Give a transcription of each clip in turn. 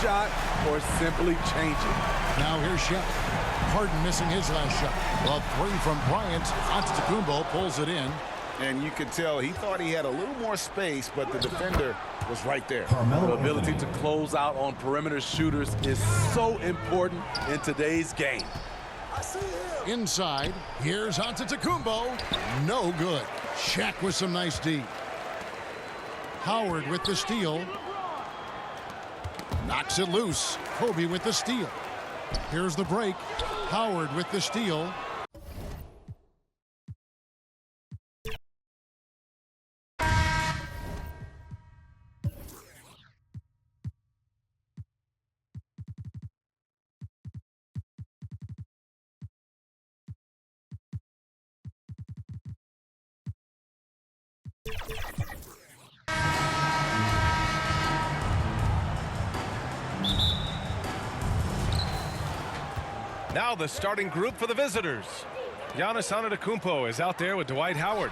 shot or simply change it. Now here's Shep. Harden missing his last shot. A three from Bryant. Antetokounmpo pulls it in. And you could tell he thought he had a little more space, but the defender was right there. The ability to close out on perimeter shooters is so important in today's game. Inside, here's Antetokounmpo. No good. Shaq with some nice D. Howard with the steal. Knocks it loose. Kobe with the steal. Here's the break. Howard with the steal. Now the starting group for the visitors. Giannis Antetokounmpo is out there with Dwight Howard.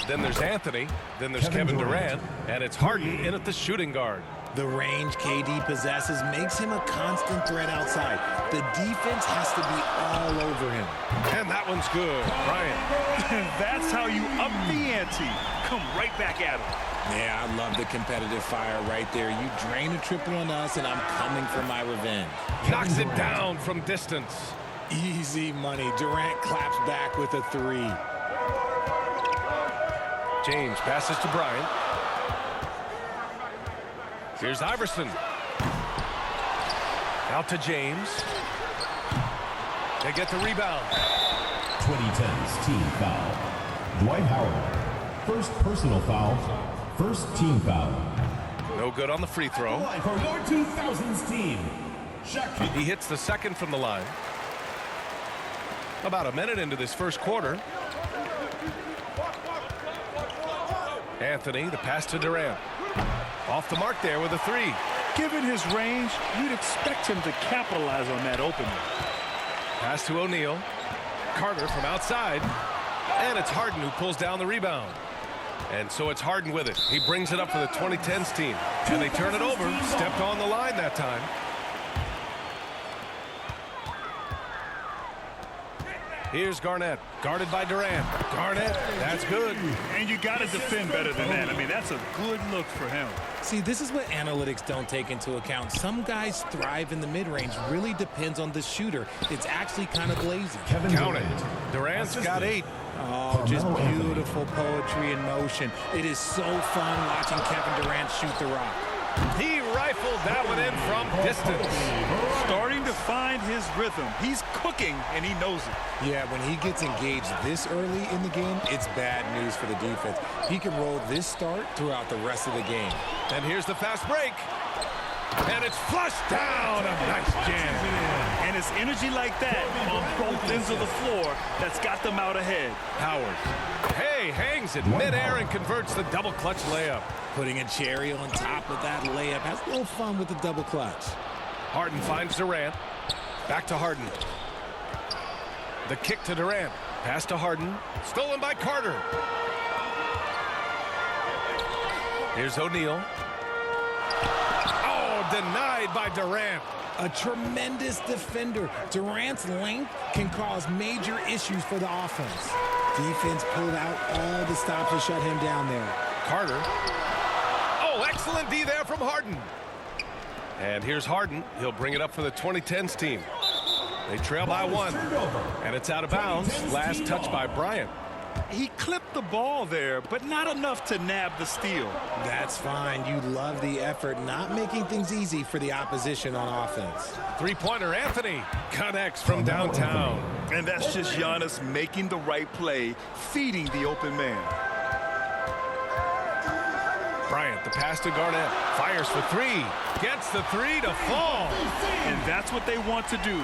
Then there's Anthony. Then there's Kevin Durant. And it's Harden in at the shooting guard. The range KD possesses makes him a constant threat outside. The defense has to be all over him. And that one's good. Bryant. That's how you up the ante. Come right back at him. Yeah, I love the competitive fire right there. You drain a triple on us, and I'm coming for my revenge. Knocks it down from distance. Easy money. Durant claps back with a three. James passes to Bryant. Here's Iverson. Out to James. They get the rebound. 2010's team foul. Dwight Howard. First personal foul. First team foul. No good on the free throw. For your 2000s team. Shaq. He hits the second from the line. About a minute into this first quarter. Anthony, the pass to Durant. Off the mark there with a three. Given his range, you'd expect him to capitalize on that opening. Pass to O'Neal. Carter from outside. And it's Harden who pulls down the rebound. And so it's Harden with it. He brings it up for the 2010s team. And they turn it over. Stepped on the line that time. Here's Garnett, guarded by Durant. Garnett, that's good. And you got to defend better than that. I mean, that's a good look for him. See, this is what analytics don't take into account. Some guys thrive in the mid-range. Really depends on the shooter. It's actually kind of lazy. Count it. Durant's got 8. Oh, just beautiful poetry in motion. It is so fun watching Kevin Durant shoot the rock. He rifled that one in from distance. Starting to find his rhythm. He's cooking, and he knows it. Yeah, when he gets engaged this early in the game, it's bad news for the defense. He can roll this start throughout the rest of the game. And here's the fast break. And it's flushed down. A nice jam. And it's energy like that on both ends of the floor that's got them out ahead. Howard. Hey, hangs it midair and converts the double clutch layup. Putting a cherry on top of that layup. Has a little fun with the double clutch. Harden finds Durant. Back to Harden. The kick to Durant. Pass to Harden. Stolen by Carter. Here's O'Neal. Oh, denied by Durant. A tremendous defender. Durant's length can cause major issues for the offense. Defense pulled out all the stops to shut him down there. Carter. Oh, excellent D there from Harden. And here's Harden. He'll bring it up for the 2010s team. They trail by 1. And it's out of bounds. Last touch by Bryant. He clipped the ball there, but not enough to nab the steal. That's fine. You love the effort, not making things easy for the opposition on offense. Three-pointer Anthony connects from downtown. And that's just Giannis making the right play, feeding the open man. Bryant, the pass to Garnett. Fires for 3. Gets the 3 to fall. And that's what they want to do.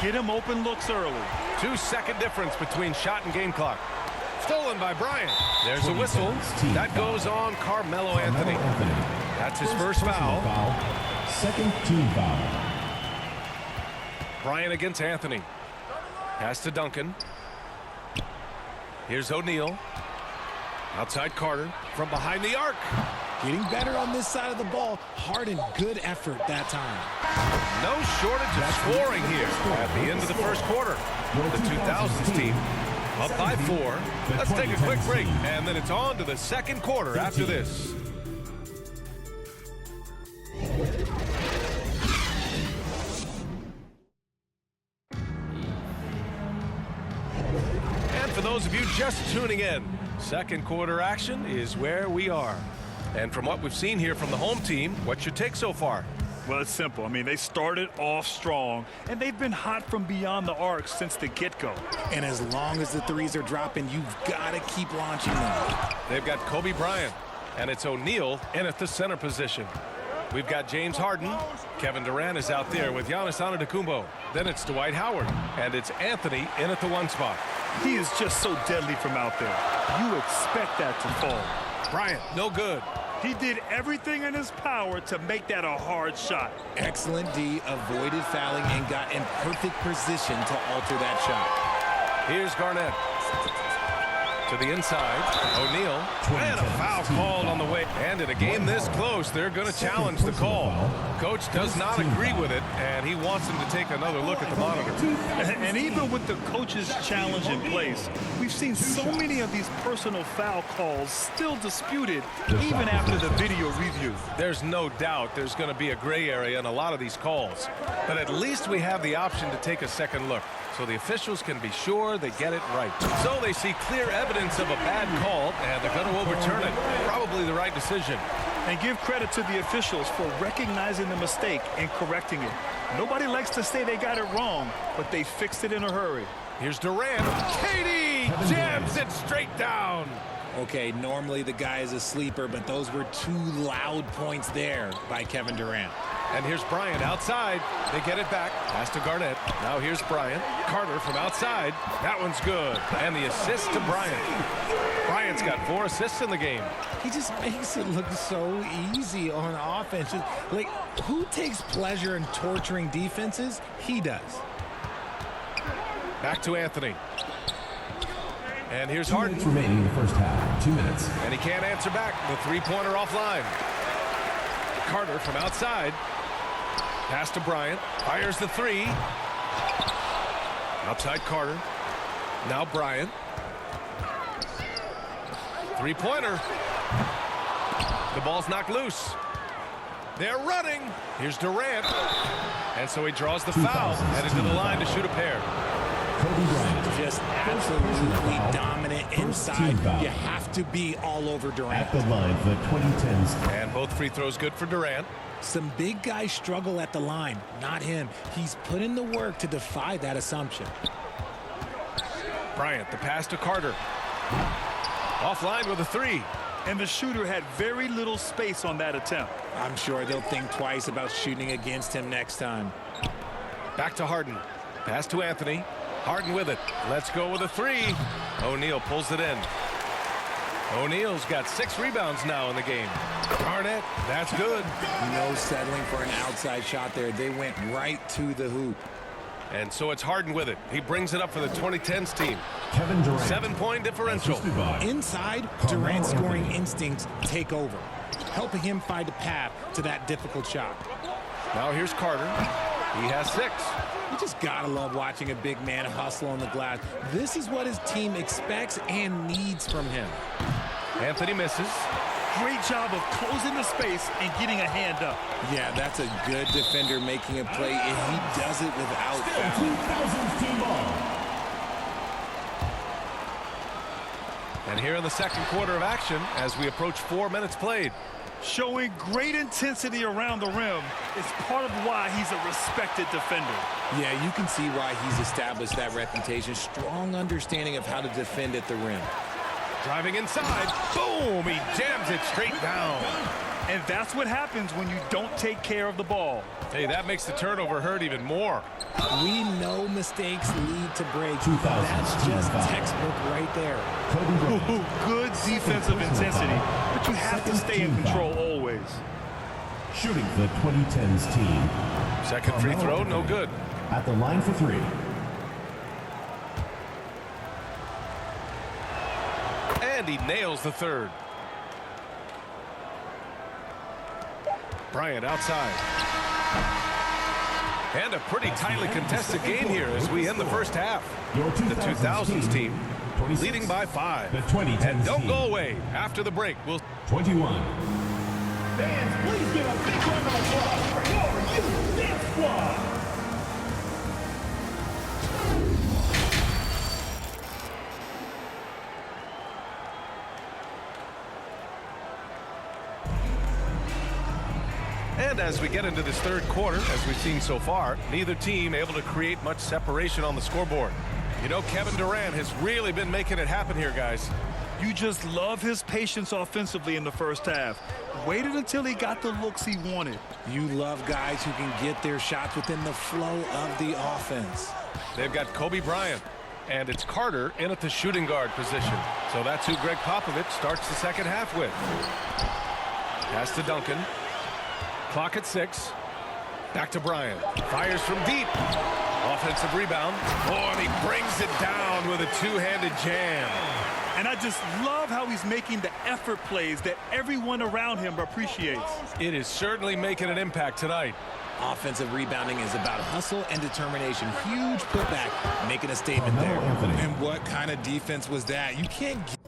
Get him open looks early. 2-second difference between shot and game clock. Stolen by Bryant. There's a whistle. That goes on Carmelo Anthony. That's his first foul. Second team foul. Bryant against Anthony. Pass to Duncan. Here's O'Neal. Outside Carter from behind the arc. Getting better on this side of the ball. Harden, good effort that time. No shortage of scoring here at the end of the first quarter. The 2000s team up by 4. Let's take a quick break, and then it's on to the second quarter after this. And for those of you just tuning in, second quarter action is where we are. And from what we've seen here from the home team, what's your take so far? Well, it's simple. I mean, they started off strong, and they've been hot from beyond the arc since the get-go. And as long as the threes are dropping, you've got to keep launching them. They've got Kobe Bryant, and it's O'Neal in at the center position. We've got James Harden. Kevin Durant is out there with Giannis Antetokounmpo. Then it's Dwight Howard, and it's Anthony in at the 1 spot. He is just so deadly from out there. You expect that to fall. Bryant, no good. He did everything in his power to make that a hard shot. Excellent D, avoided fouling and got in perfect position to alter that shot. Here's Garnett. To the inside, O'Neal, and a foul called on the way. And in a game this close, they're going to challenge the call. Coach does not agree with it, and he wants him to take another look at the monitor. And even with the coach's challenge in place, we've seen so many of these personal foul calls still disputed even after the video review. There's no doubt there's going to be a gray area in a lot of these calls. But at least we have the option to take a second look, so the officials can be sure they get it right. So they see clear evidence of a bad call, and they're going to overturn it. Probably the right decision. And give credit to the officials for recognizing the mistake and correcting it. Nobody likes to say they got it wrong, but they fixed it in a hurry. Here's Durant. KD jams it straight down. Okay, normally the guy is a sleeper, but those were 2 loud points there by Kevin Durant. And here's Bryant outside. They get it back. Pass to Garnett. Now here's Bryant. Carter from outside. That one's good. And the assist to Bryant. Bryant's got 4 assists in the game. He just makes it look so easy on offense. Like, who takes pleasure in torturing defenses? He does. Back to Anthony. And here's 2 Harden. minutes remaining in the first half. 2 minutes. And he can't answer back. The three-pointer offline. Carter from outside. Pass to Bryant. Fires the 3. Outside Carter. Now Bryant. Three-pointer. The ball's knocked loose. They're running. Here's Durant. And so he draws the foul. Headed to the line to shoot a pair. Kobe Bryant. Just absolutely dominant inside. You have to be all over Durant. At the line for the 2010s. And both free throws good for Durant. Some big guys struggle at the line, not him. He's put in the work to defy that assumption. Bryant, the pass to Carter. Offline with a 3. And the shooter had very little space on that attempt. I'm sure they'll think twice about shooting against him next time. Back to Harden. Pass to Anthony. Harden with it. Let's go with a 3. O'Neal pulls it in. O'Neal's got 6 rebounds now in the game. Garnett, that's good. No settling for an outside shot there. They went right to the hoop. And so it's Harden with it. He brings it up for the 2010s team. Kevin Durant. 7-point differential. Assisted by Inside, Durant's scoring instincts take over, helping him find a path to that difficult shot. Now here's Carter. He has 6. You just gotta love watching a big man hustle on the glass. This is what his team expects and needs from him. Anthony misses. Great job of closing the space and getting a hand up. Yeah, that's a good defender making a play, and he does it without foul. 2000s team ball. And here in the second quarter of action as we approach 4 minutes played. Showing great intensity around the rim is part of why he's a respected defender. Yeah, you can see why he's established that reputation. Strong understanding of how to defend at the rim. Driving inside. Boom! He jams it straight down. And that's what happens when you don't take care of the ball. Hey, that makes the turnover hurt even more. We know mistakes lead to breaks. 2000s That's just team foul. textbook right there. Kobe Bryant. Ooh, good defensive intensity, but you have to stay in control always. Shooting for the 2010s team. Second free throw, no good. At the line for 3. And he nails the third. Bryant outside. And a pretty tightly contested game here as we end the first half. The 2000s team leading by 5. And don't go away after the break. We'll 21. Fans, please give a big round of applause for your youth dance squad. And as we get into this third quarter, as we've seen so far, neither team able to create much separation on the scoreboard. You know, Kevin Durant has really been making it happen here, guys. You just love his patience offensively in the first half. Waited until he got the looks he wanted. You love guys who can get their shots within the flow of the offense. They've got Kobe Bryant, and it's Carter in at the shooting guard position. So that's who Greg Popovich starts the second half with. Pass to Duncan. Clock at 6. Back to Bryant. Fires from deep. Offensive rebound. Oh, and he brings it down with a two-handed jam. And I just love how he's making the effort plays that everyone around him appreciates. It is certainly making an impact tonight. Offensive rebounding is about hustle and determination. Huge putback, making a statement there. And what kind of defense was that? You can't get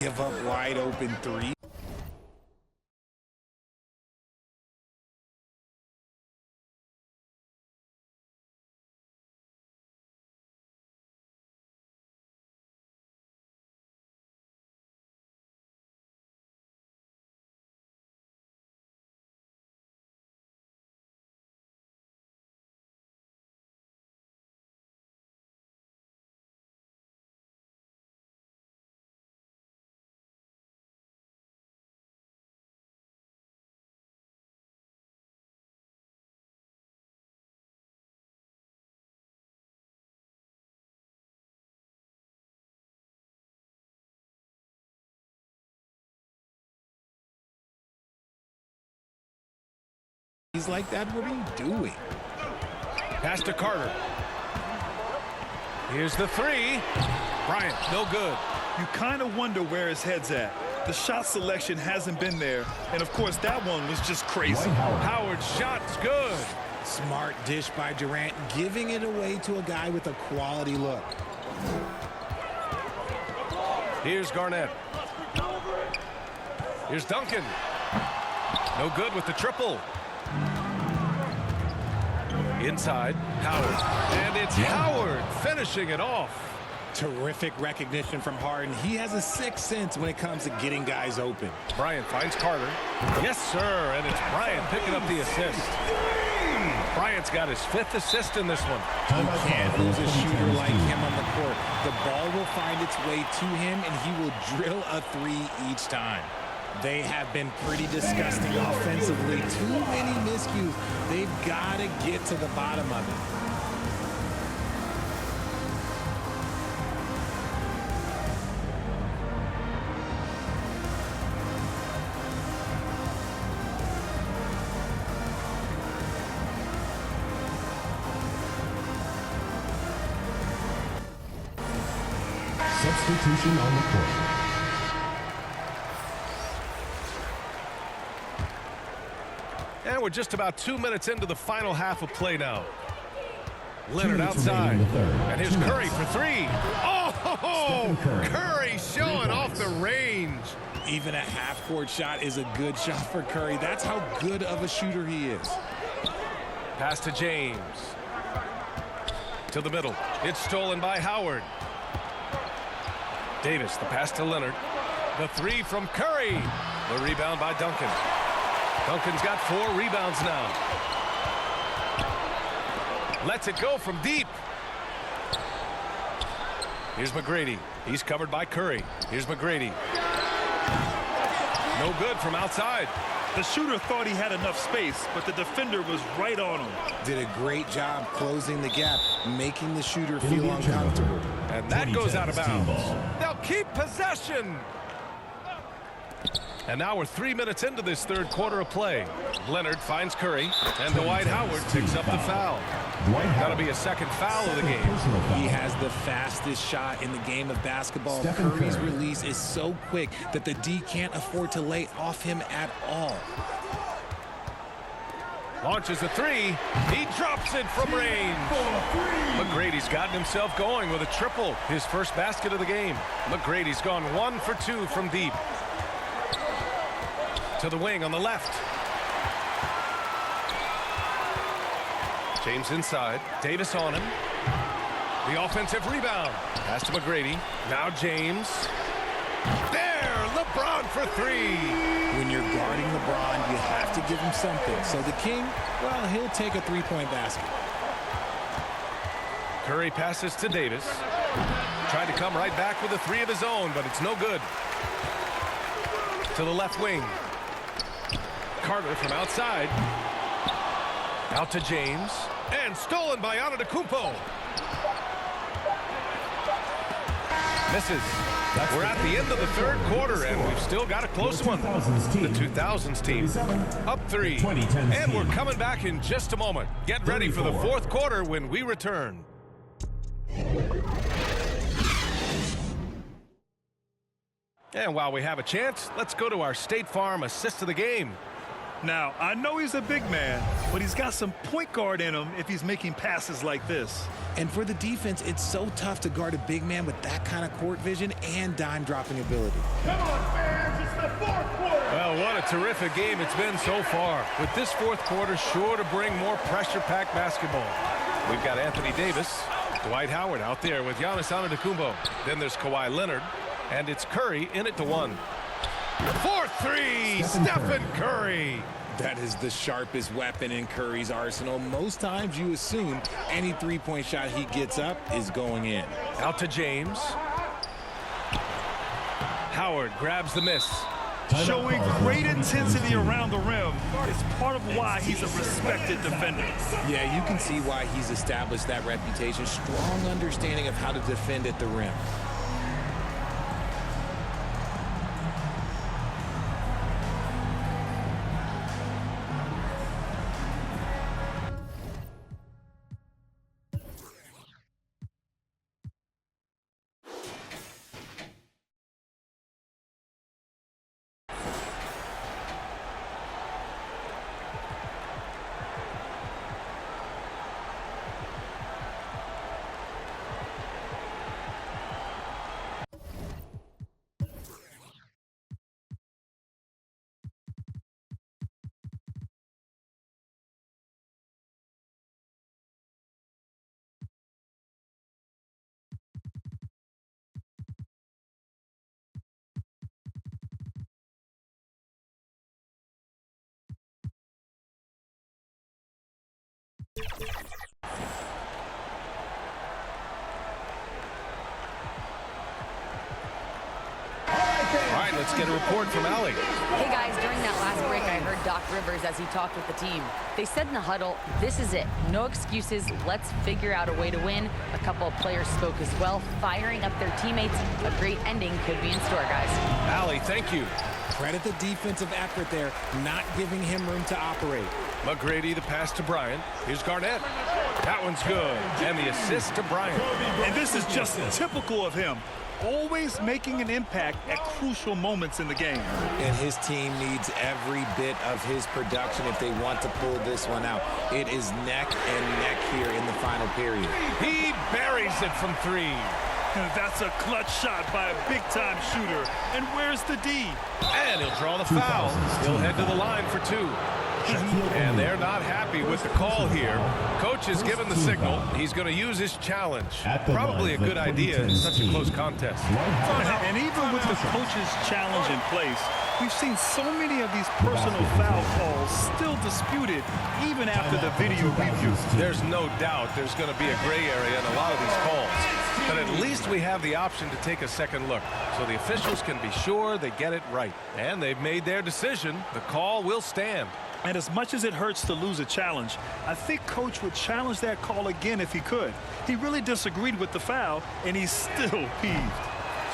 give up wide open three. He's like that. What are you doing? Pass to Carter. Here's the three. Bryant, no good. You kind of wonder where his head's at. The shot selection hasn't been there. And, of course, that one was just crazy. Howard's shot's good. Smart dish by Durant, giving it away to a guy with a quality look. Here's Garnett. Here's Duncan. No good with the triple. Inside, Howard. And it's Howard finishing it off. Terrific recognition from Harden. He has a sixth sense when it comes to getting guys open. Bryant finds Carter. Yes, sir. And it's Bryant picking up the assist. Bryant's got his 5th assist in this one. You can't lose a shooter like him on the court. The ball will find its way to him, and he will drill a three each time. They have been pretty disgusting offensively. Too many miscues. They've got to get to the bottom of it. Substitution on the court. And we're just about 2 minutes into the final half of play now. Leonard outside. And here's Curry for three. Oh, Curry showing off the range. Even a half-court shot is a good shot for Curry. That's how good of a shooter he is. Pass to James. To the middle. It's stolen by Howard. Davis, the pass to Leonard. The three from Curry. The rebound by Duncan. Duncan's got 4 rebounds now. Lets it go from deep. Here's McGrady. He's covered by Curry. Here's McGrady. No good from outside. The shooter thought he had enough space, but the defender was right on him. Did a great job closing the gap, making the shooter feel uncomfortable. And that goes out of bounds. They'll keep possession. And now we're 3 minutes into this third quarter of play. Leonard finds Curry, and Dwight Howard picks up the foul. That'll be a second foul of the game. He has the fastest shot in the game of basketball. Curry's release is so quick that the D can't afford to lay off him at all. Launches a three. He drops it from range. McGrady's gotten himself going with a triple, his first basket of the game. McGrady's gone 1 for 2 from deep. To the wing on the left. James inside. Davis on him. The offensive rebound. Pass to McGrady. Now James. There! LeBron for 3. When you're guarding LeBron, you have to give him something. So the King, well, he'll take a three-point basket. Curry passes to Davis. Tried to come right back with a 3 of his own, but it's no good. To the left wing. Carter from outside. Out to James. And stolen by Antetokounmpo. Misses. We're at the end of the third quarter, and we've still got a close one. The 2000s team up 3. And we're coming back in just a moment. Get ready for the fourth quarter when we return. And while we have a chance, let's go to our State Farm assist of the game. Now, I know he's a big man, but he's got some point guard in him if he's making passes like this. And for the defense, it's so tough to guard a big man with that kind of court vision and dime-dropping ability. Come on, fans, it's the fourth quarter. Well, what a terrific game it's been so far. With this fourth quarter sure to bring more pressure-packed basketball. We've got Anthony Davis, Dwight Howard out there with Giannis Antetokounmpo. Then there's Kawhi Leonard, and it's Curry in it to 1. 4-3, Stephen Curry. That is the sharpest weapon in Curry's arsenal. Most times you assume any three-point shot he gets up is going in. Out to James. Howard grabs the miss. Showing great intensity around the rim is part of why he's a respected defender. Yeah, you can see why he's established that reputation. Strong understanding of how to defend at the rim. All right, let's get a report from Allie. Hey guys, during that last break, I heard Doc Rivers as he talked with the team. They said in the huddle, this is it. No excuses. Let's figure out a way to win. A couple of players spoke as well, firing up their teammates. A great ending could be in store, guys. Allie, thank you. Credit the defensive effort there, not giving him room to operate. McGrady, the pass to Bryant. Here's Garnett. That one's good. And the assist to Bryant. And this is just typical of him. Always making an impact at crucial moments in the game. And his team needs every bit of his production if they want to pull this one out. It is neck and neck here in the final period. He buries it from 3. That's a clutch shot by a big-time shooter. And where's the D? And he'll draw the foul. He'll head to the line for 2. And they're not happy with the call here. Coach has given the signal. He's going to use his challenge. Probably a good idea in such a close contest. And even with the coach's challenge in place, we've seen so many of these personal foul calls still disputed even after the video review. There's no doubt there's going to be a gray area in a lot of these calls. But at least we have the option to take a second look, so the officials can be sure they get it right. And they've made their decision. The call will stand. And as much as it hurts to lose a challenge, I think Coach would challenge that call again if he could. He really disagreed with the foul, and he's still peeved.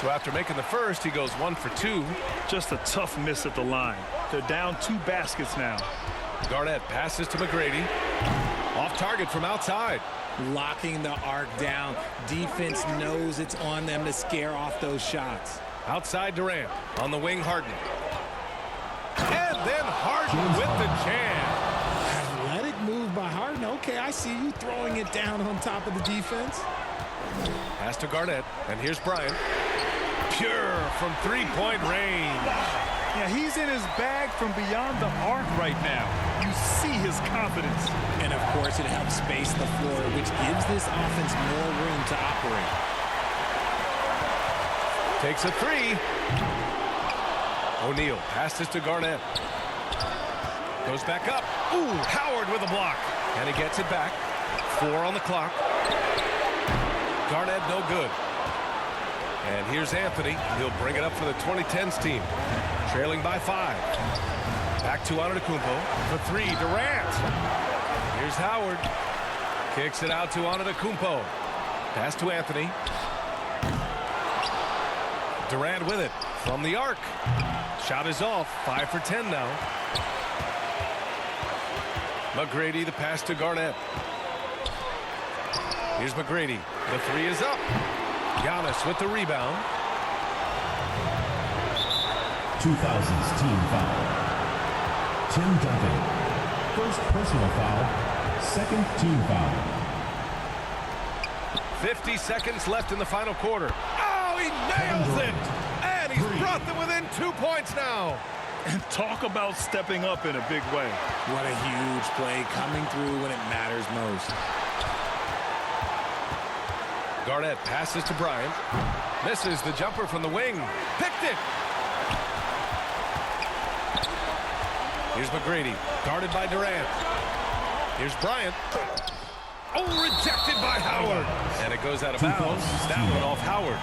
So after making the first, he goes 1 for 2. Just a tough miss at the line. They're down 2 baskets now. Garnett passes to McGrady. Off target from outside. Locking the arc down. Defense knows it's on them to scare off those shots. Outside Durant. On the wing, Harden. And then Harden with the jam. Athletic move by Harden. Okay, I see you throwing it down on top of the defense. Pass to Garnett. And here's Bryant. Pure from 3-point range. Yeah, he's in his bag from beyond the arc right now. You see his confidence. And, of course, it helps space the floor, which gives this offense more room to operate. Takes a 3. O'Neal passes to Garnett. Goes back up. Ooh, Howard with a block. And he gets it back. 4 on the clock. Garnett no good. And here's Anthony. He'll bring it up for the 2010s team. Trailing by 5. Back to Antetokounmpo for 3. Durant. Here's Howard. Kicks it out to Antetokounmpo. Pass to Anthony. Durant with it from the arc. Shot is off. 5 for 10 now. McGrady, the pass to Garnett. Here's McGrady. The 3 is up. Giannis with the rebound. 2000s team foul. Tim Duncan. First personal foul. Second team foul. 50 seconds left in the final quarter. Oh, he nails it! And he's brought them within 2 points now. And talk about stepping up in a big way. What a huge play coming through when it matters most. Garnett passes to Bryant. Misses the jumper from the wing. Picked it! Here's McGrady, guarded by Durant. Here's Bryant. Oh, rejected by Howard. And it goes out of bounds. That one off Howard.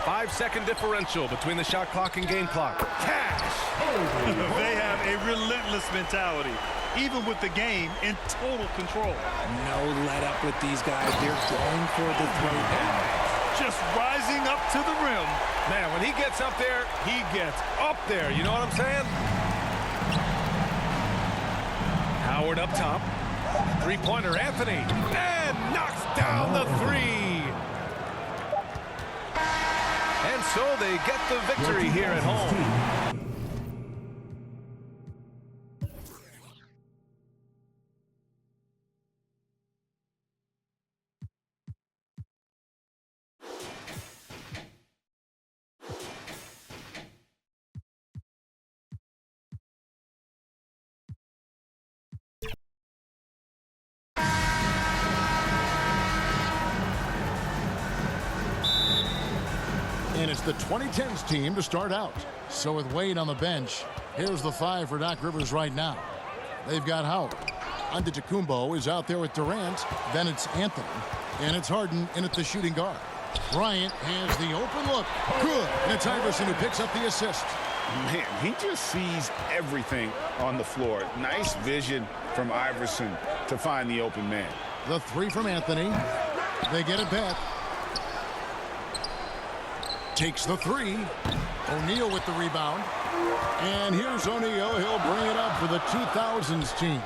Five-second differential between the shot clock and game clock. Cash! They have a relentless mentality, even with the game in total control. No let up with these guys. They're going for the throwdown. Just rising up to the rim. Man, when he gets up there, he gets up there. You know what I'm saying? Howard up top. Three-pointer, Anthony. And knocks down the 3. And so they get the victory here at home. And it's the 2010s team to start out. So with Wade on the bench, here's the 5 for Doc Rivers right now. They've got Howard. Antetokounmpo is out there with Durant. Then it's Anthony. And it's Harden in at the shooting guard. Bryant has the open look. Good. And it's Iverson who picks up the assist. Man, he just sees everything on the floor. Nice vision from Iverson to find the open man. The three from Anthony. They get it back. Takes the three. O'Neal with the rebound. And here's O'Neal. He'll bring it up for the 2000s team.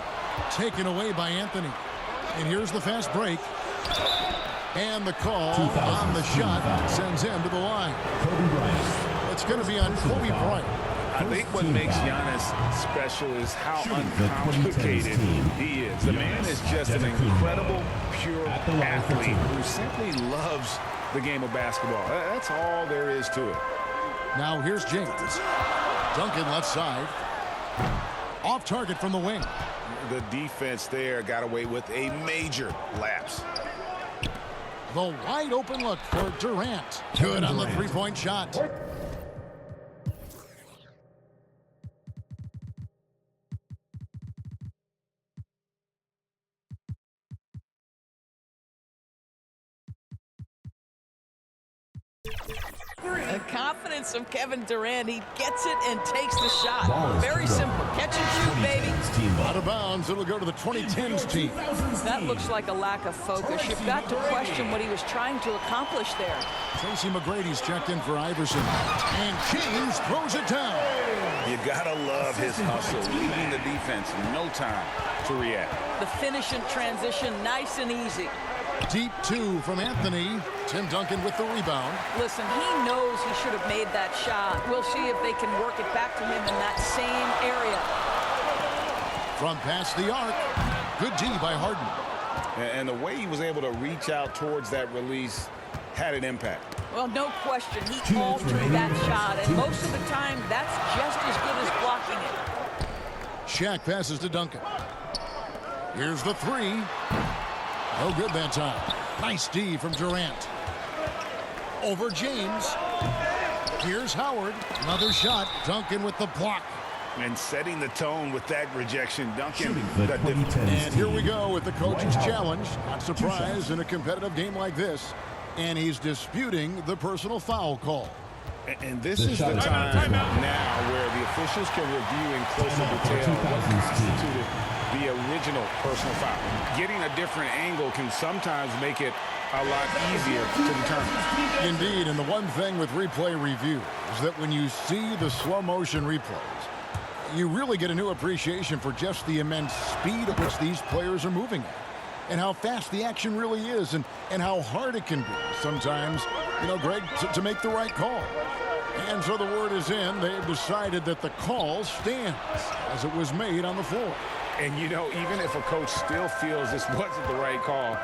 Taken away by Anthony. And here's the fast break. And the call on the shot sends him to the line. It's going to be on Kobe Bryant. I think what makes Giannis special is how uncomplicated he is. The man is just an incredible, pure athlete who simply loves the game of basketball. That's all there is to it. Now here's James. Duncan left side. Off target from the wing. The defense there got away with a major lapse. The wide open look for Durant. Good on the three-point shot. The confidence of Kevin Durant. He gets it and takes the shot. Very simple. Catch and shoot, baby. Out of bounds. It'll go to the 2010s team. That looks like a lack of focus. You've got to question what he was trying to accomplish there. Tracy McGrady's checked in for Iverson. And James throws it down. You gotta love his hustle, leaving the defense no time to react. The finish and transition, nice and easy. Deep two from Anthony. Tim Duncan with the rebound. Listen, he knows he should have made that shot. We'll see if they can work it back to him in that same area. From past the arc. Good D by Harden. And the way he was able to reach out towards that release had an impact. Well, no question. He called through that shot, and most of the time, that's just as good as blocking it. Shaq passes to Duncan. Here's the three. No good that time. Nice D from Durant. Over James. Here's Howard. Another shot. Duncan with the block. And setting the tone with that rejection, Duncan. And here we go with the coach's challenge. Not surprised in a competitive game like this. And he's disputing the personal foul call. And this is the time now where the officials can review in closer detail what constituted the original personal foul. Getting a different angle can sometimes make it a lot easier to determine. Indeed, and the one thing with replay review is that when you see the slow motion replays, you really get a new appreciation for just the immense speed at which these players are moving at. And how fast the action really is, and how hard it can be sometimes, Greg, to make the right call. And so the word is in. They've decided that the call stands as it was made on the floor. And, even if a coach still feels this wasn't the right call,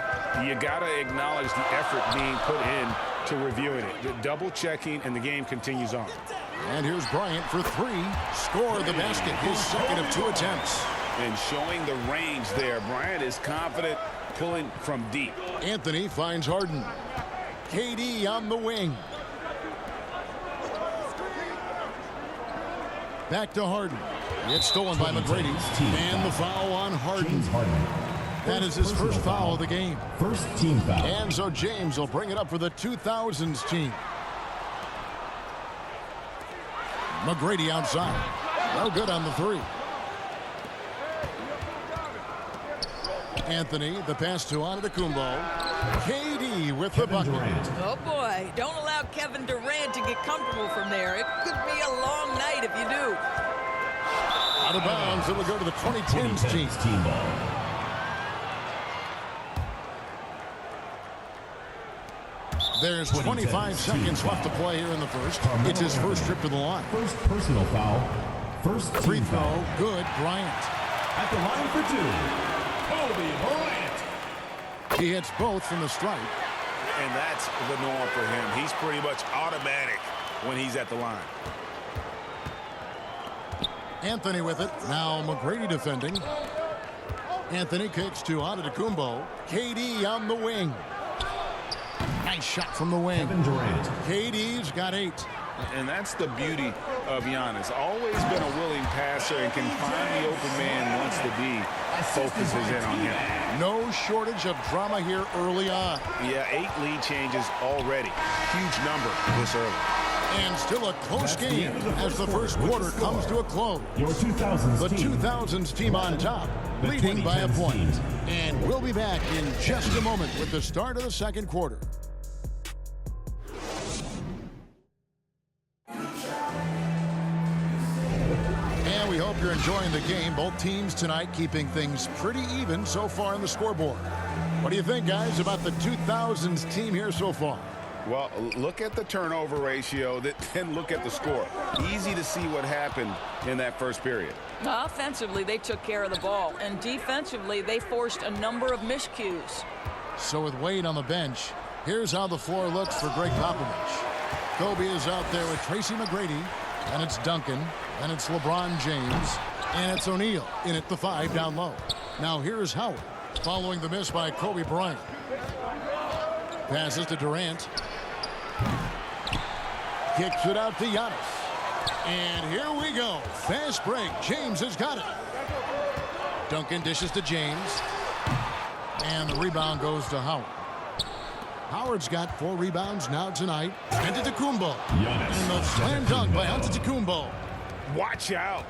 you got to acknowledge the effort being put in to reviewing it. The double checking, and the game continues on. And here's Bryant for three. Score the basket, his second of 2 attempts. And showing the range there. Bryant is confident pulling from deep. Anthony finds Harden. KD on the wing. Back to Harden. It's stolen by McGrady. And the foul on Harden. That is his first foul of the game. First team foul. And so James will bring it up for the 2000s team. McGrady outside. No good on the three. Anthony, the pass to Antetokounmpo. KD with the bucket. Oh, boy. Don't allow Kevin Durant to get comfortable from there. It could be a long night if you do. Out of bounds. It'll go to the 2010s team. Team ball. There's 25 seconds left to play here in the first. It's his first trip to the line. First personal foul. First Free team throw. foul. Good. Bryant. At the line for two. Kobe Bryant. He hits both from the stripe. And that's the norm for him. He's pretty much automatic when he's at the line. Anthony with it. Now McGrady defending. Anthony kicks to Antetokounmpo. KD on the wing. Nice shot from the wing. Kevin Durant. KD's got 8. And that's the beauty of Giannis. Always been a willing passer and can find the open man once the D focuses in on him. No shortage of drama here early on. Yeah, 8 lead changes already. Huge number this early. And still a close game as the first quarter comes to a close. Your 2000s The team. 2000s team on top, The leading by a 2010s point. team. And we'll be back in just a moment with the start of the second quarter. And we hope you're enjoying the game. Both teams tonight keeping things pretty even so far on the scoreboard. What do you think, guys, about the 2000s team here so far? Well, look at the turnover ratio, then look at the score. Easy to see what happened in that first period. Offensively, they took care of the ball, and defensively, they forced a number of miscues. So with Wade on the bench, here's how the floor looks for Greg Popovich. Kobe is out there with Tracy McGrady, and it's Duncan, and it's LeBron James, and it's O'Neal in at the 5 down low. Now here's Howard, following the miss by Kobe Bryant. Passes to Durant. Kicks it out to Giannis. And here we go. Fast break. James has got it. Duncan dishes to James. And the rebound goes to Howard. Howard's got 4 rebounds now tonight. Antetokounmpo. And the slam dunk by Antetokounmpo. Watch out.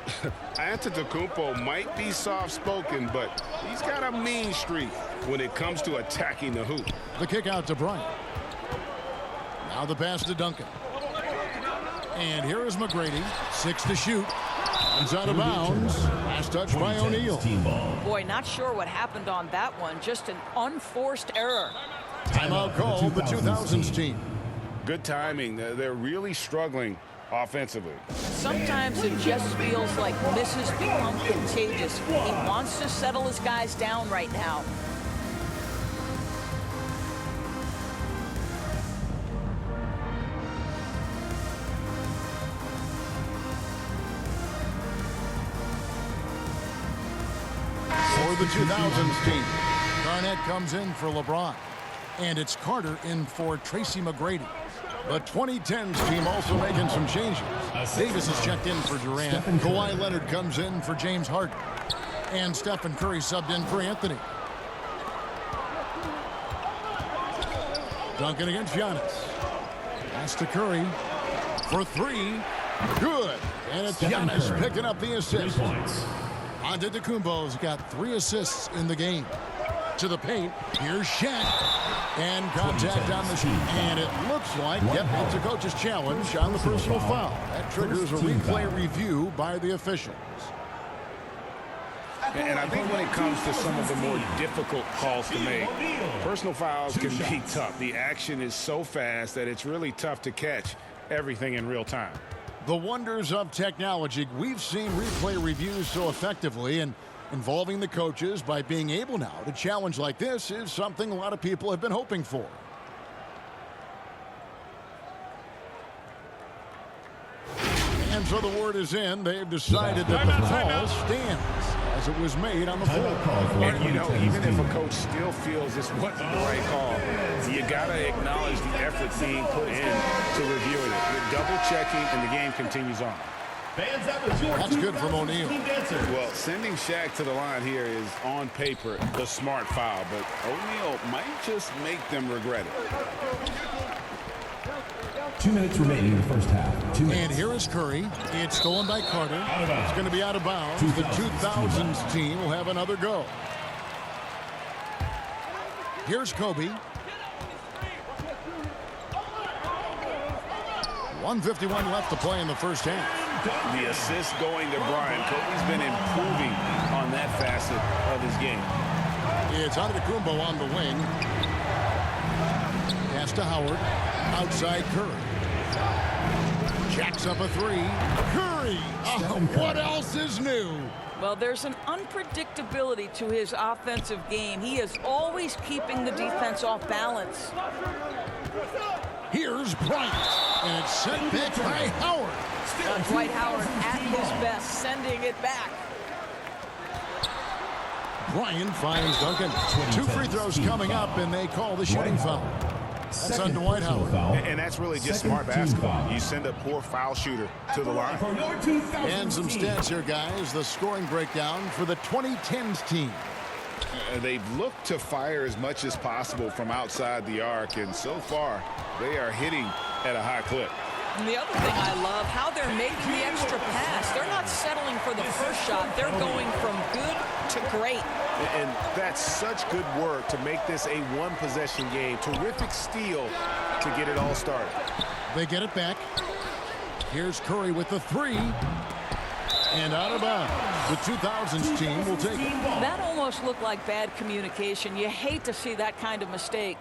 Antetokounmpo might be soft-spoken, but he's got a mean streak when it comes to attacking the hoop. The kick out to Bryant. Now the pass to Duncan. And here is McGrady. 6 to shoot. Comes out of bounds. Last touch by O'Neal. Boy, not sure what happened on that one. Just an unforced error. Timeout called the 2000s team. Good timing. They're really struggling offensively. Sometimes it just feels like misses become contagious. He wants to settle his guys down right now. For the 2000s team, Garnett comes in for LeBron. And it's Carter in for Tracy McGrady. The 2010s team also making some changes. Davis is checked in for Durant. Kawhi Leonard comes in for James Harden. And Stephen Curry subbed in for Anthony. Duncan against Giannis. Pass to Curry for 3. Good. And it's Giannis picking up the assist. Antetokounmpo's got 3 assists in the game. To the paint. Here's Shaq. And contact on the shoot. And it looks like, it's a coach's challenge on the personal foul. That triggers a replay review by the officials. And I think when it comes to some of the more difficult calls to make, personal fouls can be tough. The action is so fast that it's really tough to catch everything in real time. The wonders of technology. We've seen replay reviews so effectively, and involving the coaches by being able now to challenge like this is something a lot of people have been hoping for. And so the word is in. They've decided that the call stands as it was made on the floor. And, you know, even if a coach still feels this wasn't the right call, you got to acknowledge the effort being put in to reviewing it. You're double-checking, and the game continues on. That's good from O'Neal. Well, sending Shaq to the line here is, on paper, the smart foul, but O'Neal might just make them regret it. 2 minutes remaining in the first half. 2 minutes. And here is Curry. It's stolen by Carter. It's going to be out of bounds. The 2000s team will have another go. Here's Kobe. 1:51 left to play in the first half. The assist going to Bryant. Kobe's been improving on that facet of his game. It's Antetokounmpo on the wing. Pass to Howard. Outside Curry. Jacks up a 3. Curry! Oh, what else is new? Well, there's an unpredictability to his offensive game. He is always keeping the defense off balance. Here's Bryant. And it's sent back by Howard. Dwight Howard at his best, sending it back. Bryant finds Duncan. 2 free throws coming up, and they call the shooting foul. That's on Dwight Howard. And that's really just smart basketball. You send a poor foul shooter to the line. And some stats here, guys. The scoring breakdown for the 2010s team. They've looked to fire as much as possible from outside the arc, and so far they are hitting at a high clip. And the other thing I love, how they're making the extra pass. They're not settling for the first shot. They're going from good to great. And that's such good work to make this a one-possession game. Terrific steal to get it all started. They get it back. Here's Curry with the three. And out of bounds. The 2000s team will take it. That almost looked like bad communication. You hate to see that kind of mistake.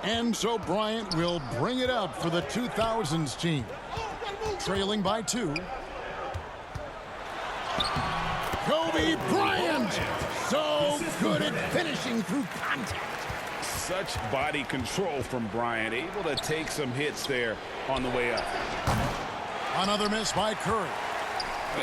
And so Bryant will bring it up for the 2000s team. Trailing by 2. Kobe Bryant! So good at finishing through contact. Such body control from Bryant. Able to take some hits there on the way up. Another miss by Curry.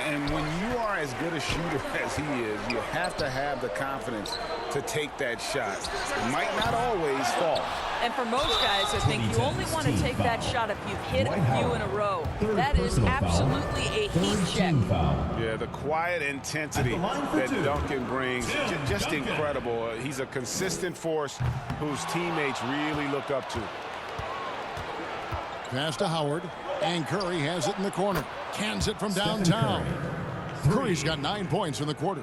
And when you are as good a shooter as he is, you have to have the confidence to take that shot. It might not always fall. And for most guys, I think you only want to take that shot if you've hit a few in a row. That is absolutely a heat check. Yeah, the quiet intensity that Duncan brings, just incredible. He's a consistent force whose teammates really look up to. Pass to Howard, and Curry has it in the corner. Cans it from downtown. Curry's got 9 points in the quarter.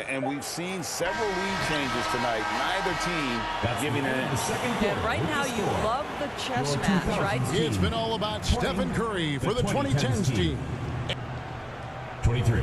And we've seen several lead changes tonight. Neither team giving an inch. And right now you love the chess match, right? It's been all about Stephen Curry for the 2010s team. 23.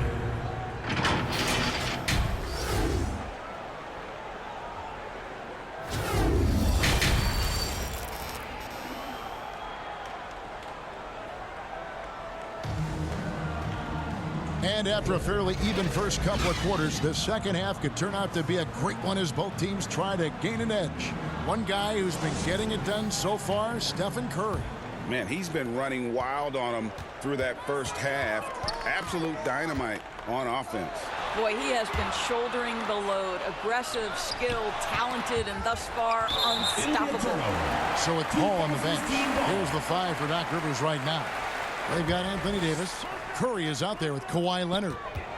And after a fairly even first couple of quarters, the second half could turn out to be a great one as both teams try to gain an edge. One guy who's been getting it done so far, Stephen Curry. Man, he's been running wild on him through that first half. Absolute dynamite on offense. Boy, he has been shouldering the load. Aggressive, skilled, talented, and thus far unstoppable. So a call on the bench. Here's the 5 for Doc Rivers right now. They've got Anthony Davis. Curry is out there with Kawhi Leonard.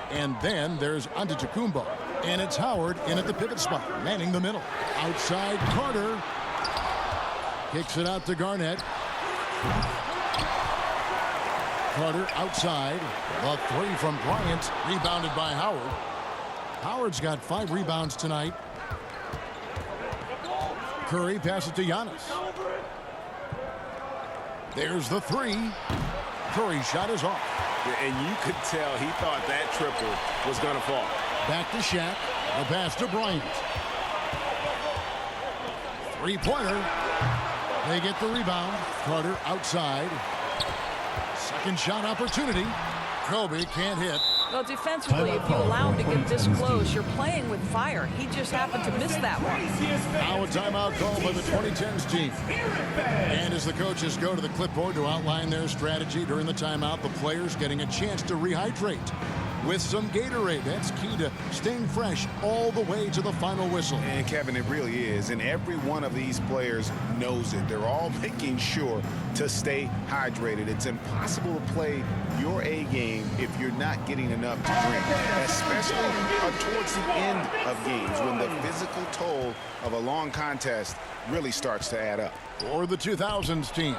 And then there's Antetokounmpo. And it's Howard in at the pivot spot, manning the middle. Outside, Carter. Kicks it out to Garnett. Carter outside. The 3 from Bryant, rebounded by Howard. Howard's got 5 rebounds tonight. Curry passes to Giannis. There's the 3. Curry's shot is off. And you could tell he thought that triple was going to fall. Back to Shaq. The pass to Bryant. 3-pointer. They get the rebound. Carter outside. Second shot opportunity. Kobe can't hit. Well, defensively, if you allow him to get this close, you're playing with fire. He just happened to miss that one. Now a timeout call by the 2010s team. And as the coaches go to the clipboard to outline their strategy during the timeout, the players getting a chance to rehydrate with some Gatorade. That's key to staying fresh all the way to the final whistle. And Kevin, it really is. And every one of these players knows it. They're all making sure to stay hydrated. It's impossible to play your A game if you're not getting enough to drink, especially towards the end of games when the physical toll of a long contest really starts to add up. For the 2000s team,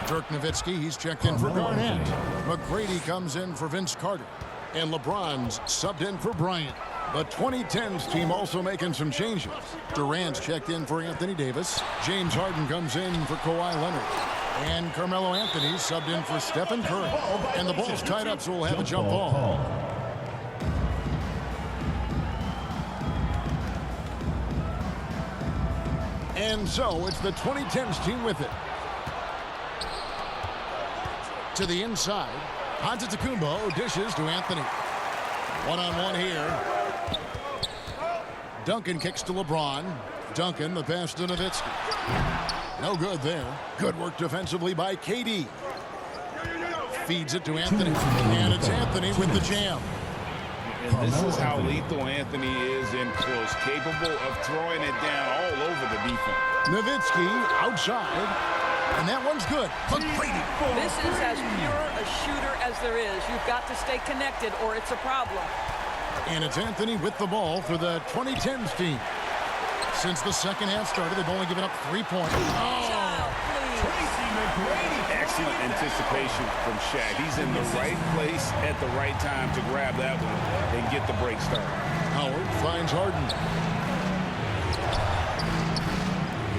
Dirk Nowitzki, he's checked in for Garnett. McGrady comes in for Vince Carter. And LeBron's subbed in for Bryant. The 2010s team also making some changes. Durant's checked in for Anthony Davis. James Harden comes in for Kawhi Leonard. And Carmelo Anthony subbed in for Stephen Curry. And the ball's tied up, so we'll have a jump ball. And so it's the 2010s team with it. To the inside. Antetokounmpo dishes to Anthony. One-on-one here. Duncan kicks to LeBron. Duncan, the pass to Nowitzki. No good there. Good work defensively by KD. Feeds it to Anthony. And it's Anthony with the jam. And this is how lethal Anthony is in close, capable of throwing it down all over the defense. Nowitzki outside, and that one's good. McGrady. This is as pure a shooter as there is. You've got to stay connected or it's a problem. And it's Anthony with the ball for the 2010s team. Since the second half started, they've only given up 3 points. Excellent anticipation from Shaq. He's in the right place at the right time to grab that one and get the break started. Howard finds Harden.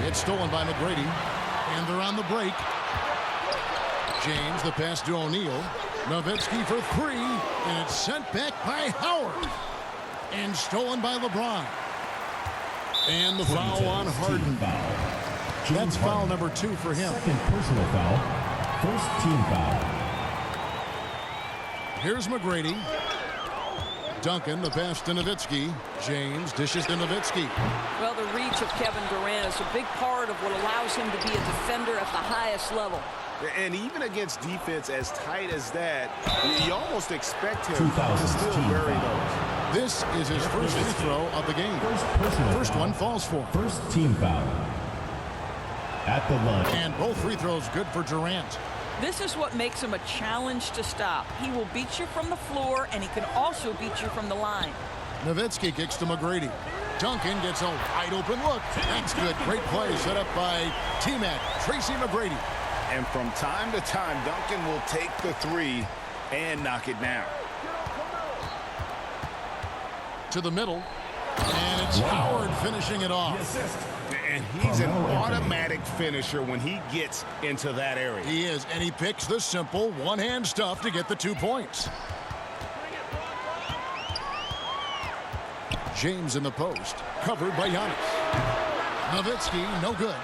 It's stolen by McGrady, and they're on the break. James, the pass to O'Neal. Nowitzki for 3, and it's sent back by Howard. And stolen by LeBron. And the foul on Harden. That's foul number 2 for him. Second personal foul. First team foul. Here's McGrady. Duncan, the pass to Nowitzki. James dishes to Nowitzki. Well, the reach of Kevin Durant is a big part of what allows him to be a defender at the highest level. And even against defense as tight as that, you almost expect him to still bury those. This is his first free throw of the game. First one falls for him. First team foul. At the line. And both free throws good for Durant. This is what makes him a challenge to stop. He will beat you from the floor, and he can also beat you from the line. Nowitzki kicks to McGrady. Duncan gets a wide open look. That's good. Great play set up by T-Mac, Tracy McGrady. And from time to time, Duncan will take the 3 and knock it down. To the middle. And it's Howard finishing it off. And he's an automatic finisher when he gets into that area. He is, and he picks the simple one-hand stuff to get the 2 points. James in the post, covered by Giannis. Nowitzki, no good.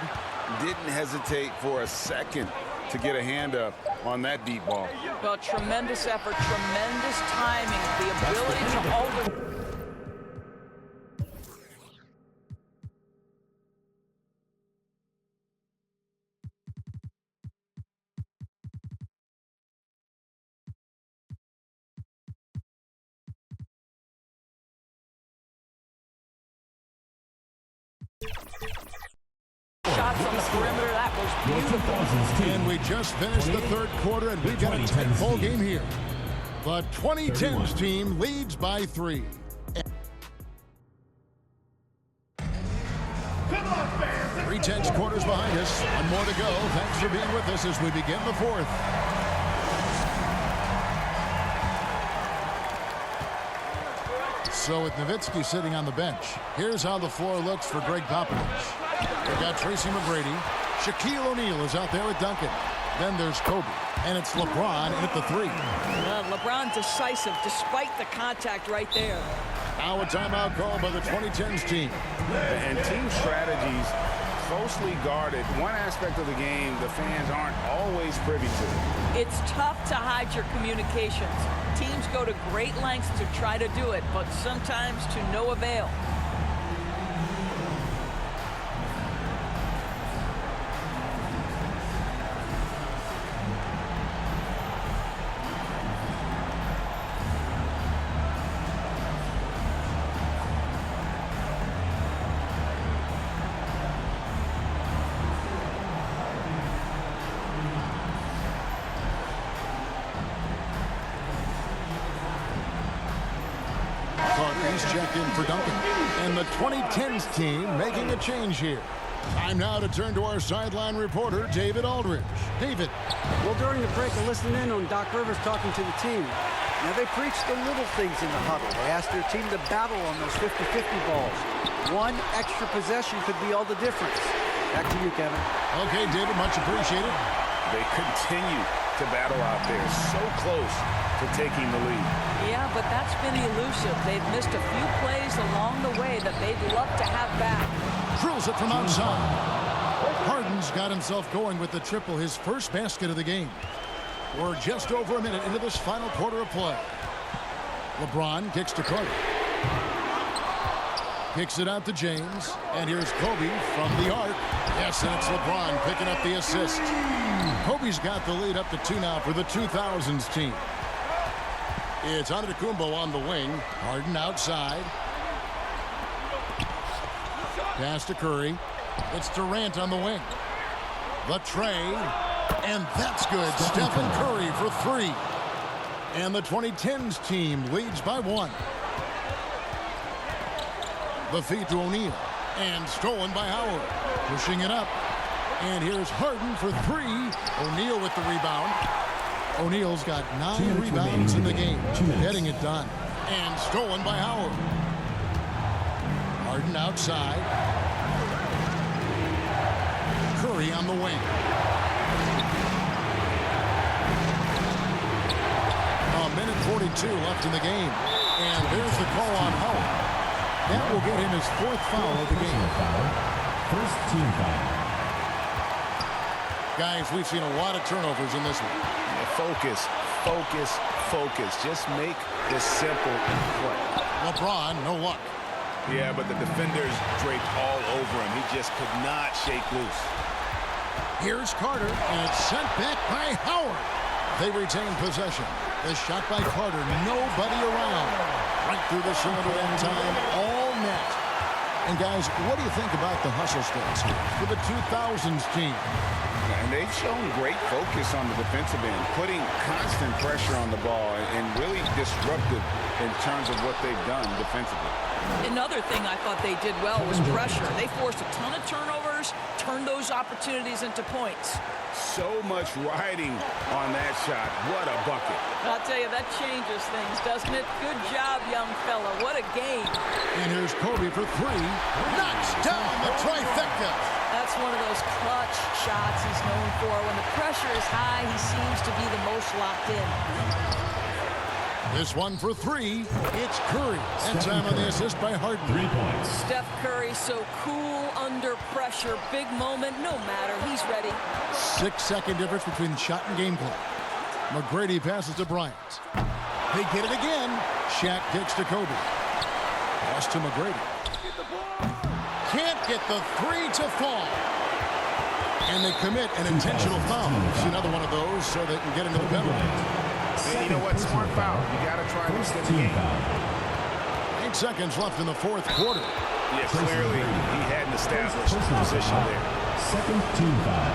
Didn't hesitate for a second to get a hand up on that deep ball. Well, tremendous effort, tremendous timing, the ability to over... Shots on the perimeter, that was beautiful. And we just finished the third quarter, and we've got a 10-ball game here. The 2010s team leads by 3. Come on, fans. 3 tenths quarters behind us. One more to go. Thanks for being with us as we begin the 4th. So with Nowitzki sitting on the bench, here's how the floor looks for Greg Popovich. They've got Tracy McGrady. Shaquille O'Neal is out there with Duncan. Then there's Kobe. And it's LeBron in at the 3. LeBron decisive despite the contact right there. Now a timeout call by the 2010s team. And team strategies closely guarded. One aspect of the game the fans aren't always privy to. It's tough to hide your communications. Teams go to great lengths to try to do it, but sometimes to no avail. He's checked in for Duncan. And the 2010s team making a change here. Time now to turn to our sideline reporter, David Aldridge. David. Well, during the break, I listened in on Doc Rivers talking to the team. Now, they preached the little things in the huddle. They asked their team to battle on those 50-50 balls. One extra possession could be all the difference. Back to you, Kevin. Okay, David, much appreciated. They continue to battle out there, so close to taking the lead. Yeah, but that's been elusive. They've missed a few plays along the way that they'd love to have back. Drills it from outside. Harden's got himself going with the triple, his first basket of the game. We're just over a minute into this final quarter of play. LeBron kicks to Carter. Kicks it out to James. And here's Kobe from the arc. Yes, and it's LeBron picking up the assist. Kobe's got the lead up to 2 now for the 2000s team. It's Antetokounmpo on the wing. Harden outside. Pass to Curry. It's Durant on the wing. The tray. And that's good. Stephen Curry for 3. And the 2010s team leads by 1. The feed to O'Neal. And stolen by Howard. Pushing it up. And here's Harden for 3. O'Neal with the rebound. O'Neal's got 9 rebounds in the game. Getting it done. And stolen by Howard. Harden outside. Curry on the wing. A minute 42 left in the game. And there's the call on Howard. That will get him his 4th foul of the game. First team foul. Guys, we've seen a lot of turnovers in this one. Focus, focus, focus. Just make this simple play. LeBron, no luck. Yeah, but the defenders draped all over him. He just could not shake loose. Here's Carter, and it's sent back by Howard. They retain possession. The shot by Carter, nobody around. Right through the cylinder in time, all net. And guys, what do you think about the hustle stats here for the 2000s team? And they've shown great focus on the defensive end, putting constant pressure on the ball and really disruptive in terms of what they've done defensively. Another thing I thought they did well was pressure. They forced a ton of turnovers, turned those opportunities into points. So much riding on that shot. What a bucket. I'll tell you, that changes things, doesn't it? Good job, young fella. What a game. And here's Kobe for 3. Knocks down the trifecta. That's one of those clutch shots he's known for. When the pressure is high, he seems to be the most locked in. This one for 3. It's Curry. And time on the assist by Harden. 3 points. Steph Curry so cool under pressure. Big moment, no matter. He's ready. 6-second difference between shot and game clock. McGrady passes to Bryant. They get it again. Shaq kicks to Kobe. Pass to McGrady. Can't get the 3 to fall. And they commit an intentional foul. See another one of those so they can get into the penalty. And you know what? Smart foul. You got to try this in the game. 8 seconds left in the 4th quarter. Yeah, clearly he had an established position there. Second team foul.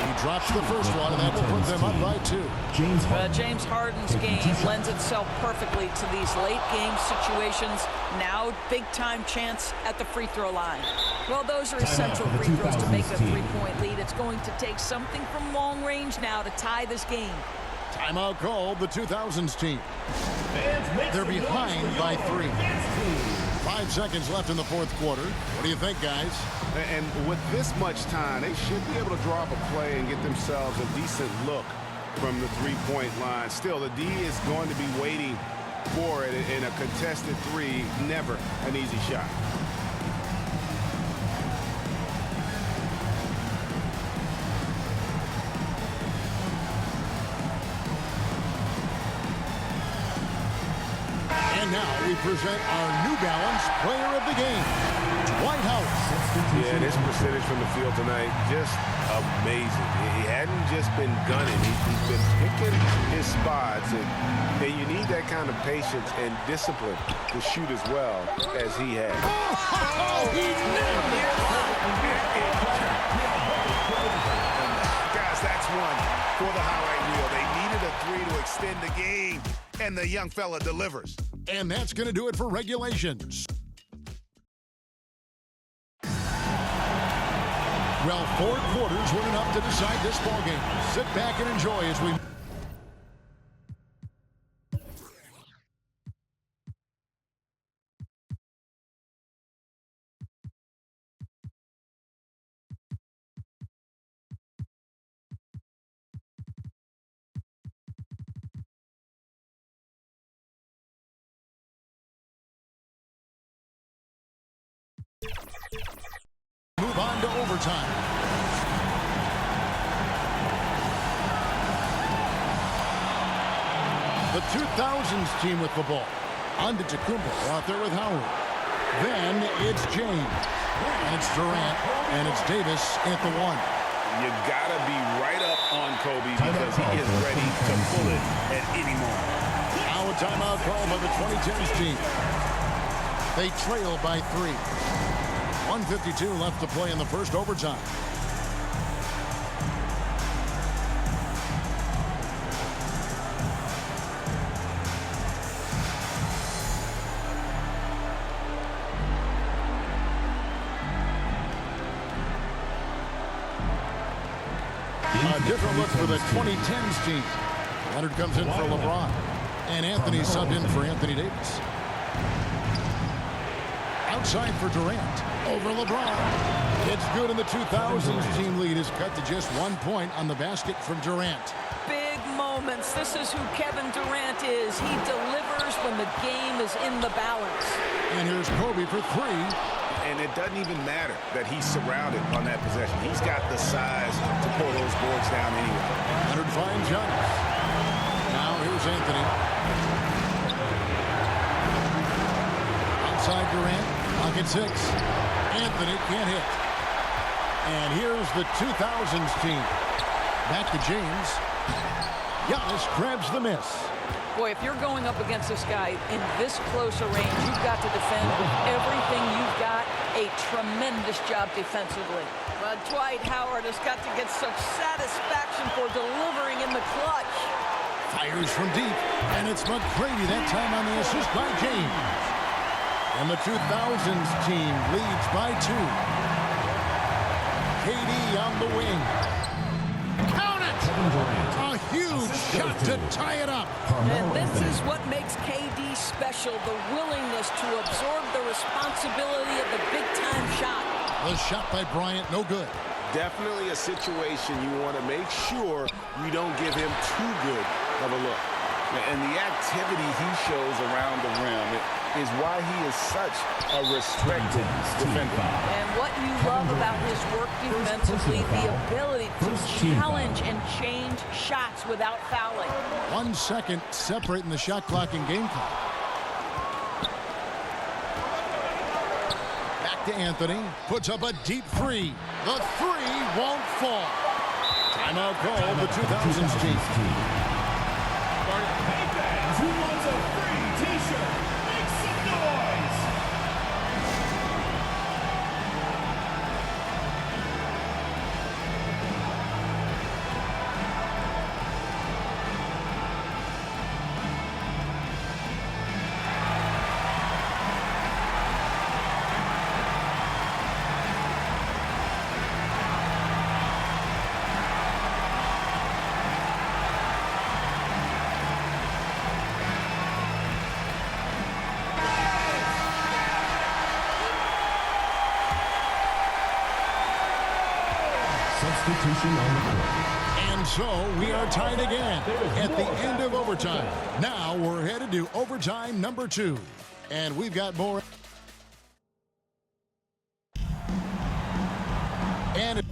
He drops the first one, and that will put them up by 2. James Harden's game lends itself perfectly to these late game situations. Now, big-time chance at the free throw line. Well, those are essential free throws to make a 3-point lead. It's going to take something from long range now to tie this game. Timeout called the 2000s team. They're behind by 3. 5 seconds left in the 4th quarter. What do you think, guys? And with this much time, they should be able to draw up a play and get themselves a decent look from the 3-point line. Still, the D is going to be waiting for it in a contested 3. Never an easy shot. And now we present our New Balance player of the game, Dwight Howard. Yeah, and his percentage from the field tonight, just amazing. He hadn't just been gunning. He's been picking his spots, and you need that kind of patience and discipline to shoot as well as he has. Oh, he nailed it! Guys, that's one for the highlight reel. They needed a 3 to extend the game, and the young fella delivers. And that's going to do it for regulations. Well, 4 quarters weren't enough to decide this ballgame. Sit back and enjoy as we... move on to overtime. The 2000s team with the ball. Antetokounmpo out there with Howard. Then it's James. And it's Durant. And it's Davis at the 1. You gotta be right up on Kobe because he is ready to pull it at any moment. a timeout call by the 2010s team. They trail by 3. 1:52 left to play in the first overtime. A different look for the 2010s team. Leonard comes in for LeBron. And Anthony subbed in for Anthony Davis. Outside for Durant. Over LeBron. It's good, and the 2000s team lead is cut to just 1 point on the basket from Durant. Big moments. This is who Kevin Durant is. He delivers when the game is in the balance. And here's Kobe for 3. And it doesn't even matter that he's surrounded on that possession. He's got the size to pull those boards down anyway. Leonard finds Giannis. Now here's Anthony. Outside Durant. Pocket 6. Anthony can't hit. And here's the 2000s team. Back to James. Giannis grabs the miss. Boy, if you're going up against this guy in this close a range, you've got to defend everything you've got. A tremendous job defensively. Well, Dwight Howard has got to get some satisfaction for delivering in the clutch. Fires from deep, and it's McGrady that time on the assist by James. And the 2000s team leads by 2. KD on the wing. Count it! A huge shot to tie it up. And this is what makes KD special, the willingness to absorb the responsibility of the big-time shot. The shot by Bryant, no good. Definitely a situation you want to make sure you don't give him too good of a look. And the activity he shows around the rim is why he is such a respected defender. And what you love about his work defensively, the ability to challenge and change shots without fouling. 1 second separating the shot clock and game clock. Back to Anthony. Puts up a deep 3. The 3 won't fall. Timeout call, the 2000s team. Hey fans, who wants a free t-shirt? Make some noise! Substitution on the court. And so we are tied again at the end of overtime. Now we're headed to overtime number 2. And we've got more. And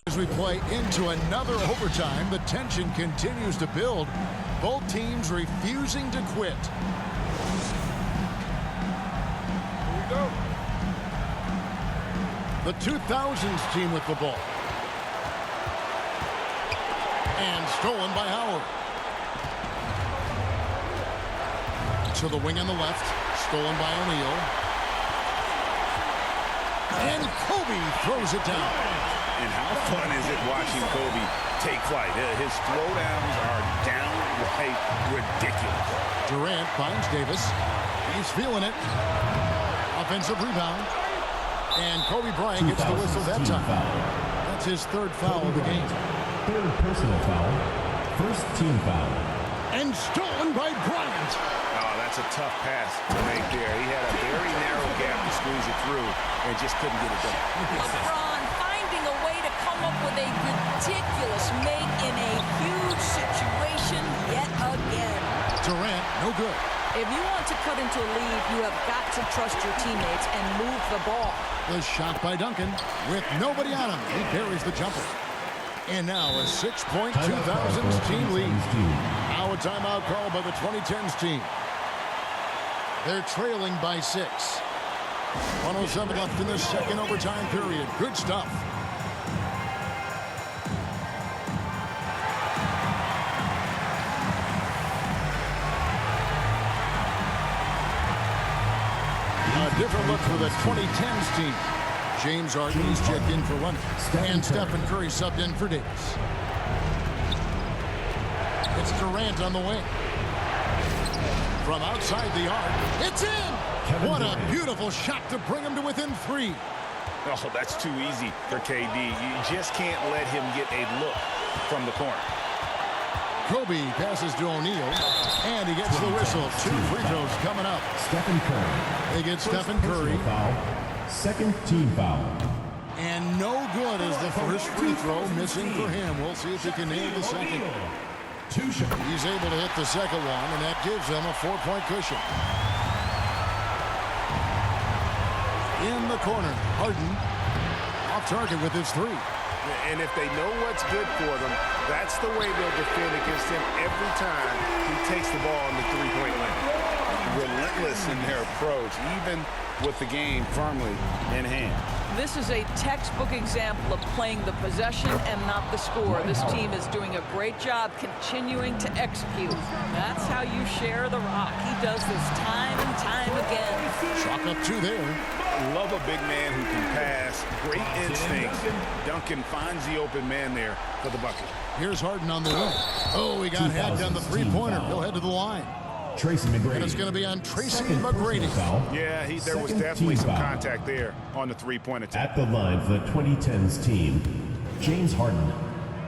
as we play into another overtime, the tension continues to build. Both teams refusing to quit. Here we go. The 2000s team with the ball. And stolen by Howard. To the wing on the left. Stolen by O'Neal. And Kobe throws it down. And how fun is it watching Kobe take flight? His throwdowns are downright ridiculous. Durant finds Davis. He's feeling it. Offensive rebound. And Kobe Bryant gets the whistle that time. That's his third foul of the game. Third personal foul. First team foul. And stolen by Bryant. Oh, that's a tough pass to make there. He had a very narrow gap to squeeze it through and just couldn't get it done. LeBron finding a way to come up with a ridiculous make in a huge situation yet again. Durant, no good. If you want to cut into a lead, you have got to trust your teammates and move the ball. The shot by Duncan with nobody on him. He buries the jumper. And now a 6-point 2000s team lead. Now a timeout call by the 2010s team. They're trailing by 6. 107 left in the second overtime period. Good stuff. A different look for the 2010s team. James Harden is checked in for Leonard. And Stephen Curry subbed in for Davis. It's Durant on the wing. From outside the arc, it's in! What a beautiful shot to bring him to within 3. Oh, that's too easy for KD. You just can't let him get a look from the corner. Kobe passes to O'Neal, and he gets the whistle. 2 free throws coming up. Stephen Curry. They get Stephen Curry. Foul. Second team foul. And no good is the first free throw missing for him. We'll see if he can nail the second. He's able to hit the second one, and that gives him a 4-point cushion. In the corner, Harden off target with his 3. And if they know what's good for them, that's the way they'll defend against him every time he takes the ball in the three-point line. Relentless in their approach, even with the game firmly in hand. This is a textbook example of playing the possession and not the score. This team is doing a great job continuing to execute. That's how you share the rock. He does this time and time again. Chalk up 2 there. Love a big man who can pass. Great instincts. Duncan finds the open man there for the bucket. Here's Harden on the wing. Oh, he got hacked on the three-pointer. He'll head to the line. Tracy McGrady. And it's going to be on Tracy McGrady. Yeah, there was definitely some contact there on the three-point attack. At the line for the 2010s team, James Harden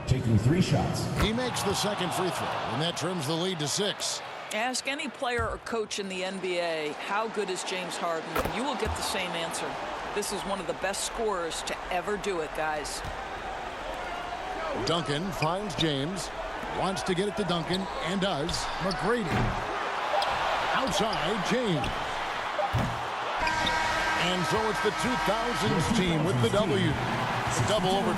taking 3 shots. He makes the second free throw, and that trims the lead to 6. Ask any player or coach in the NBA, how good is James Harden? You will get the same answer. This is one of the best scorers to ever do it, guys. Duncan finds James, wants to get it to Duncan, and does. McGrady. Outside, James. And so it's the 2000s team with the W. Double over.